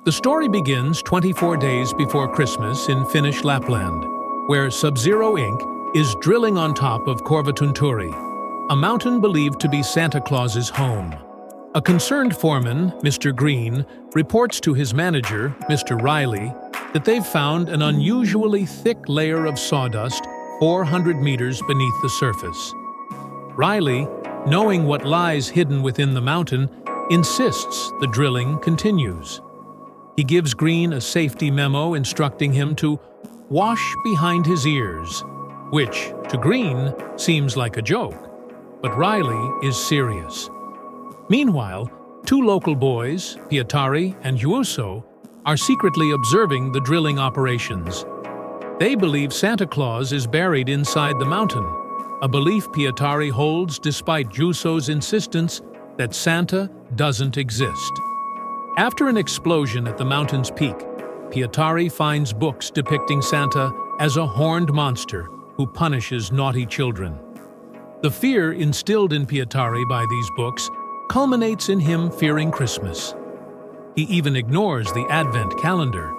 The story begins 24 days before Christmas in Finnish Lapland, where Sub-Zero Inc. is drilling on top of Korvatunturi, a mountain believed to be Santa Claus's home. A concerned foreman, Mr. Green, reports to his manager, Mr. Riley, that they've found an unusually thick layer of sawdust 400 meters beneath the surface. Riley, knowing what lies hidden within the mountain, insists the drilling continues. He gives Green a safety memo instructing him to wash behind his ears, which, to Green, seems like a joke, but Riley is serious. Meanwhile, two local boys, Pietari and Juuso, are secretly observing the drilling operations. They believe Santa Claus is buried inside the mountain, a belief Pietari holds despite Juuso's insistence that Santa doesn't exist. After an explosion at the mountain's peak, Pietari finds books depicting Santa as a horned monster who punishes naughty children. The fear instilled in Pietari by these books culminates in him fearing Christmas. He even ignores the Advent calendar,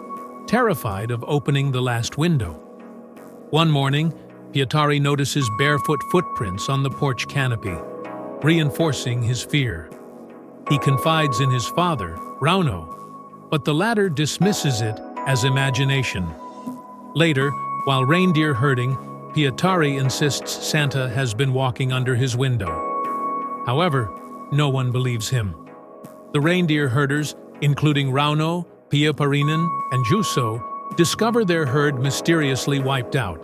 terrified of opening the last window. One morning, Pietari notices barefoot footprints on the porch canopy, reinforcing his fear. He confides in his father, Rauno, but the latter dismisses it as imagination. Later, while reindeer herding, Pietari insists Santa has been walking under his window. However, no one believes him. The reindeer herders, including Rauno, Pietariinen, and Juuso, discover their herd mysteriously wiped out.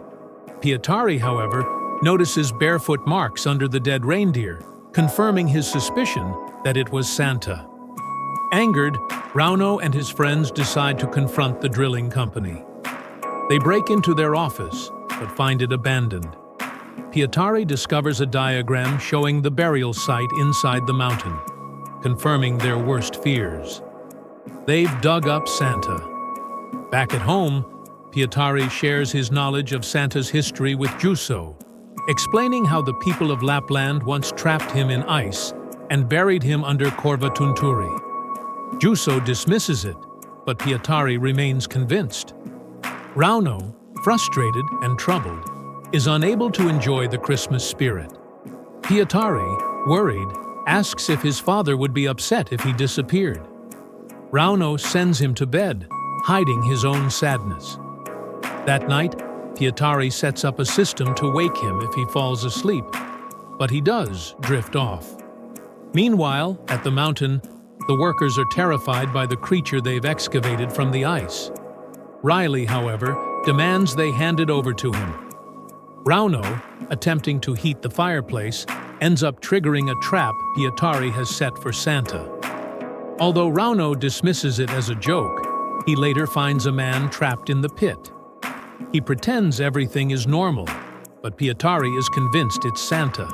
Pietari, however, notices barefoot marks under the dead reindeer, confirming his suspicion that it was Santa. Angered, Rauno and his friends decide to confront the drilling company. They break into their office, but find it abandoned. Pietari discovers a diagram showing the burial site inside the mountain, confirming their worst fears. They've dug up Santa. Back at home, Pietari shares his knowledge of Santa's history with Juuso, explaining how the people of Lapland once trapped him in ice and buried him under Korvatunturi. Juuso dismisses it, but Pietari remains convinced. Rauno, frustrated and troubled, is unable to enjoy the Christmas spirit. Pietari, worried, asks if his father would be upset if he disappeared. Rauno sends him to bed, hiding his own sadness. That night, Pietari sets up a system to wake him if he falls asleep, but he does drift off. Meanwhile, at the mountain, the workers are terrified by the creature they've excavated from the ice. Riley, however, demands they hand it over to him. Rauno, attempting to heat the fireplace, ends up triggering a trap Pietari has set for Santa. Although Rauno dismisses it as a joke, he later finds a man trapped in the pit. He pretends everything is normal, but Pietari is convinced it's Santa.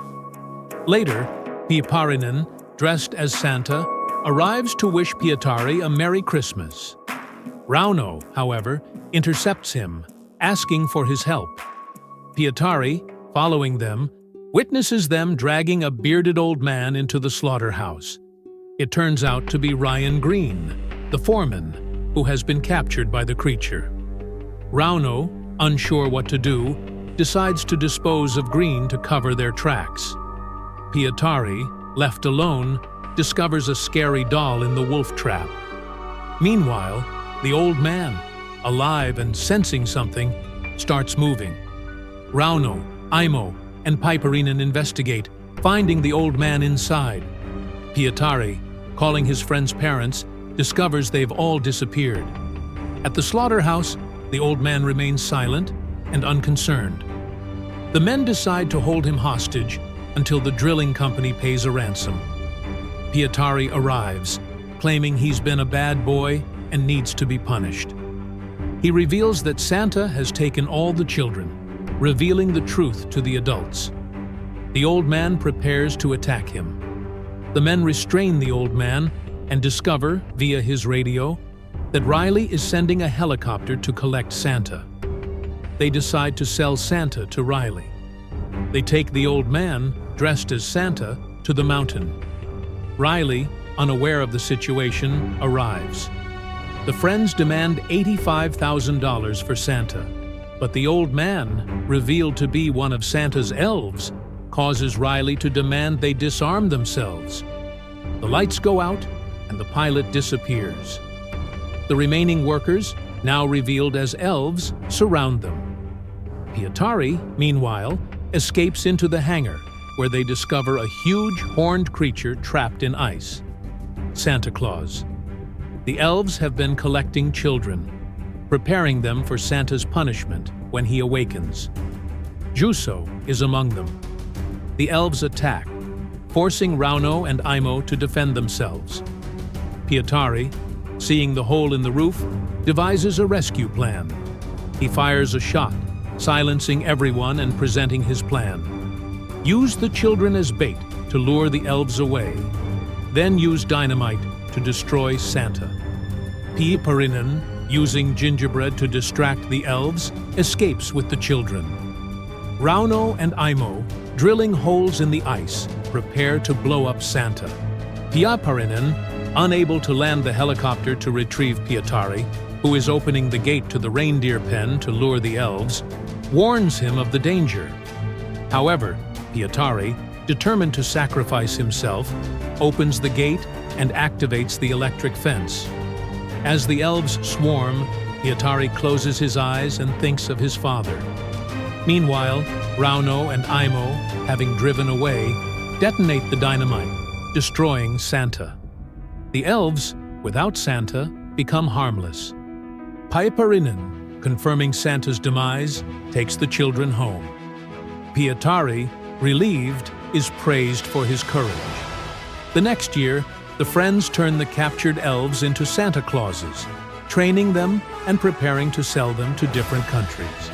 Later, Pietariinen, dressed as Santa, arrives to wish Pietari a Merry Christmas. Rauno, however, intercepts him, asking for his help. Pietari, following them, witnesses them dragging a bearded old man into the slaughterhouse. It turns out to be Ryan Green, the foreman, who has been captured by the creature. Rauno, unsure what to do, decides to dispose of Green to cover their tracks. Pietari, left alone, discovers a scary doll in the wolf trap. Meanwhile, the old man, alive and sensing something, starts moving. Rauno, Aimo, and Pietariinen investigate, finding the old man inside. Pietari, calling his friend's parents, discovers they've all disappeared. At the slaughterhouse, the old man remains silent and unconcerned. The men decide to hold him hostage until the drilling company pays a ransom. Pietari arrives, claiming he's been a bad boy and needs to be punished. He reveals that Santa has taken all the children, revealing the truth to the adults. The old man prepares to attack him. The men restrain the old man and discover, via his radio, that Riley is sending a helicopter to collect Santa. They decide to sell Santa to Riley. They take the old man, dressed as Santa, to the mountain. Riley, unaware of the situation, arrives. The friends demand $85,000 for Santa, but the old man, revealed to be one of Santa's elves, causes Riley to demand they disarm themselves. The lights go out, and the pilot disappears. The remaining workers, now revealed as elves, surround them. Pietari, meanwhile, escapes into the hangar, where they discover a huge horned creature trapped in ice. Santa Claus. The elves have been collecting children, preparing them for Santa's punishment when he awakens. Juso is among them. The elves attack, forcing Rauno and Aimo to defend themselves. Pietari, seeing the hole in the roof, devises a rescue plan. He fires a shot, silencing everyone and presenting his plan. Use the children as bait to lure the elves away. Then use dynamite to destroy Santa. Piiparinen, using gingerbread to distract the elves, escapes with the children. Rauno and Aimo, drilling holes in the ice, prepare to blow up Santa. Piiparinen, unable to land the helicopter to retrieve Pietari, who is opening the gate to the reindeer pen to lure the elves, warns him of the danger. However, Pietari, determined to sacrifice himself, opens the gate and activates the electric fence. As the elves swarm, Pietari closes his eyes and thinks of his father. Meanwhile, Rauno and Aimo, having driven away, detonate the dynamite, destroying Santa. The elves, without Santa, become harmless. Piiparinen, confirming Santa's demise, takes the children home. Pietari, relieved, is praised for his courage. The next year, the friends turn the captured elves into Santa Clauses, training them and preparing to sell them to different countries.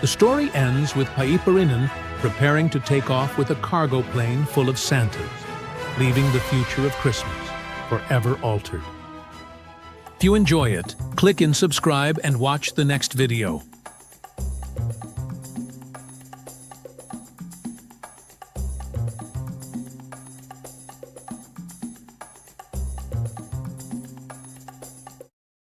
The story ends with Piiparinen preparing to take off with a cargo plane full of Santas, leaving the future of Christmas forever altered. If you enjoy it, click and subscribe and watch the next video.